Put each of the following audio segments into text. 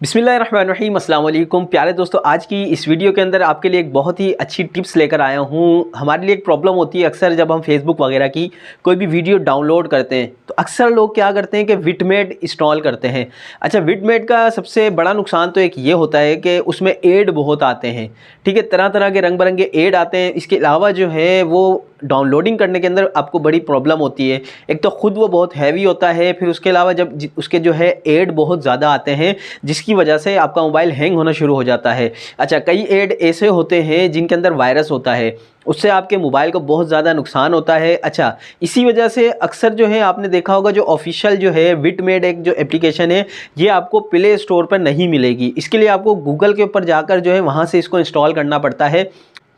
बिस्मिल्लाहिर्रहमानिर्रहीम, अस्सलाम वालेकुम। प्यारे दोस्तों, आज की इस वीडियो के अंदर आपके लिए एक बहुत ही अच्छी टिप्स लेकर आया हूँ। हमारे लिए एक प्रॉब्लम होती है अक्सर जब हम फेसबुक वगैरह की कोई भी वीडियो डाउनलोड करते हैं तो अक्सर लोग क्या करते हैं कि विटमेट इंस्टॉल करते हैं। अच्छा, विटमेट का सबसे बड़ा नुकसान तो एक ये होता है कि उसमें एड बहुत आते हैं। ठीक है, तरह तरह के रंग बिरंगे एड आते हैं। इसके अलावा जो है वो डाउनलोडिंग करने के अंदर आपको बड़ी प्रॉब्लम होती है। एक तो ख़ुद वो बहुत हैवी होता है, फिर उसके अलावा जब उसके जो है एड बहुत ज़्यादा आते हैं जिसकी वजह से आपका मोबाइल हैंग होना शुरू हो जाता है। अच्छा, कई एड ऐसे होते हैं जिनके अंदर वायरस होता है, उससे आपके मोबाइल को बहुत ज़्यादा नुकसान होता है। अच्छा, इसी वजह से अक्सर जो है आपने देखा होगा जो ऑफिशियल जो है विटमेट एक जो एप्लीकेशन है ये आपको प्ले स्टोर पर नहीं मिलेगी। इसके लिए आपको गूगल के ऊपर जाकर जो है वहाँ से इसको इंस्टॉल करना पड़ता है।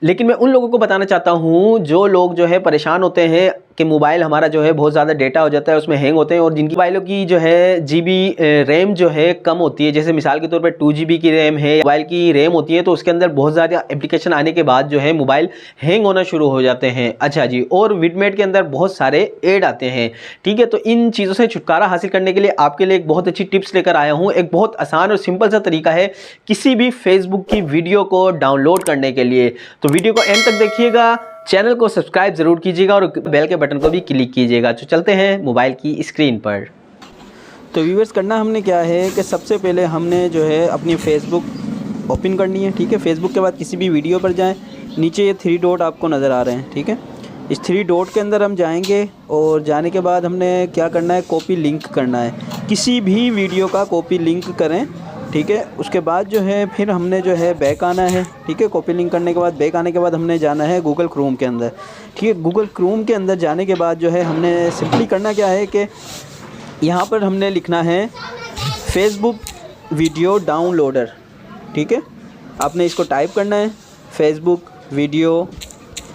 लेकिन मैं उन लोगों को बताना चाहता हूँ जो लोग जो है परेशान होते हैं कि मोबाइल हमारा जो है बहुत ज़्यादा डेटा हो जाता है, उसमें हैंग होते हैं, और जिनकी मोबाइलों की जो है जीबी रैम जो है कम होती है, जैसे मिसाल के तौर पे 2 GB की रैम है, मोबाइल की रैम होती है, तो उसके अंदर बहुत ज़्यादा एप्लीकेशन आने के बाद जो है मोबाइल हैंग होना शुरू हो जाते हैं। अच्छा जी, और विटमेट के अंदर बहुत सारे एड आते हैं। ठीक है, तो इन चीज़ों से छुटकारा हासिल करने के लिए आपके लिए एक बहुत अच्छी टिप्स लेकर आया हूँ। एक बहुत आसान और सिंपल सा तरीका है किसी भी फेसबुक की वीडियो को डाउनलोड करने के लिए। तो वीडियो को एंड तक देखिएगा, चैनल को सब्सक्राइब ज़रूर कीजिएगा और बेल के बटन को भी क्लिक कीजिएगा। तो चलते हैं मोबाइल की स्क्रीन पर। तो व्यूअर्स, करना हमने क्या है कि सबसे पहले हमने जो है अपनी फेसबुक ओपन करनी है। ठीक है, फेसबुक के बाद किसी भी वीडियो पर जाएं, नीचे ये 3 डॉट आपको नज़र आ रहे हैं। ठीक है, इस 3 डॉट के अंदर हम जाएंगे और जाने के बाद हमने क्या करना है, कॉपी लिंक करना है। किसी भी वीडियो का कॉपी लिंक करें। ठीक है, उसके बाद जो है फिर हमने जो है बैक आना है। ठीक है, कॉपी लिंक करने के बाद बैक आने के बाद हमने जाना है गूगल क्रोम के अंदर। ठीक है, गूगल क्रोम के अंदर जाने के बाद जो है हमने सिंपली करना क्या है कि यहाँ पर हमने लिखना है फेसबुक वीडियो डाउनलोडर। ठीक है, आपने इसको टाइप करना है, फेसबुक वीडियो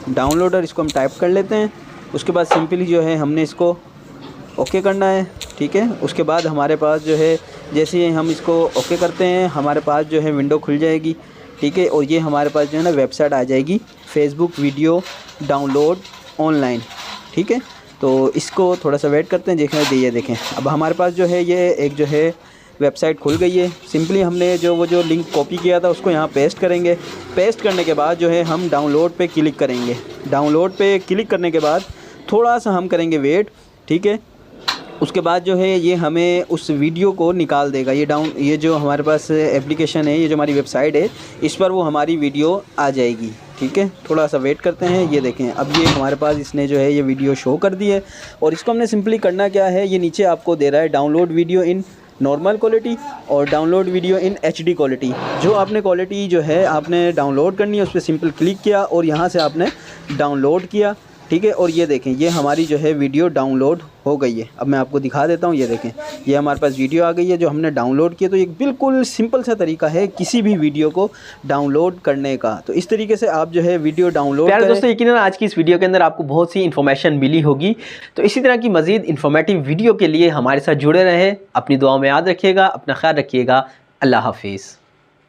डाउनलोडर, इसको हम टाइप कर लेते हैं। उसके बाद सिंपली जो है हमने इसको ओके करना है। ठीक है, उसके बाद हमारे पास जो है जैसे ही हम इसको ओके करते हैं हमारे पास जो है विंडो खुल जाएगी। ठीक है, और ये हमारे पास जो है ना वेबसाइट आ जाएगी, फेसबुक वीडियो डाउनलोड ऑनलाइन। ठीक है, तो इसको थोड़ा सा वेट करते हैं। ये देखें, अब हमारे पास जो है ये एक जो है वेबसाइट खुल गई है। सिंपली हमने जो लिंक कॉपी किया था उसको यहाँ पेस्ट करेंगे। पेस्ट करने के बाद जो है हम डाउनलोड पे क्लिक करेंगे। डाउनलोड पे क्लिक करने के बाद थोड़ा सा हम करेंगे वेट। ठीक है, उसके बाद जो है ये हमें उस वीडियो को निकाल देगा। ये जो हमारे पास एप्लीकेशन है, ये जो हमारी वेबसाइट है, इस पर वो हमारी वीडियो आ जाएगी। ठीक है, थोड़ा सा वेट करते हैं। ये देखें, अब ये हमारे पास इसने जो है ये वीडियो शो कर दी है। और इसको हमने सिंपली करना क्या है, ये नीचे आपको दे रहा है download video in normal quality और download video in HD quality. जो आपने क्वालिटी जो है आपने डाउनलोड करनी है उस पर सिंपल क्लिक किया और यहाँ से आपने डाउनलोड किया। ठीक है, और ये देखें, ये हमारी जो है वीडियो डाउनलोड हो गई है। अब मैं आपको दिखा देता हूँ। ये देखें, ये हमारे पास वीडियो आ गई है जो हमने डाउनलोड की है। तो ये बिल्कुल सिंपल सा तरीका है किसी भी वीडियो को डाउनलोड करने का। तो इस तरीके से आप जो है वीडियो डाउनलोड करें। दोस्तों, यकीनन आज की इस वीडियो के अंदर आपको बहुत सी इन्फॉर्मेशन मिली होगी। तो इसी तरह की मज़ीद इन्फॉर्मेटिव वीडियो के लिए हमारे साथ जुड़े रहें। अपनी दुआ में याद रखिएगा, अपना ख्याल रखिएगा। अल्लाह हाफिज़।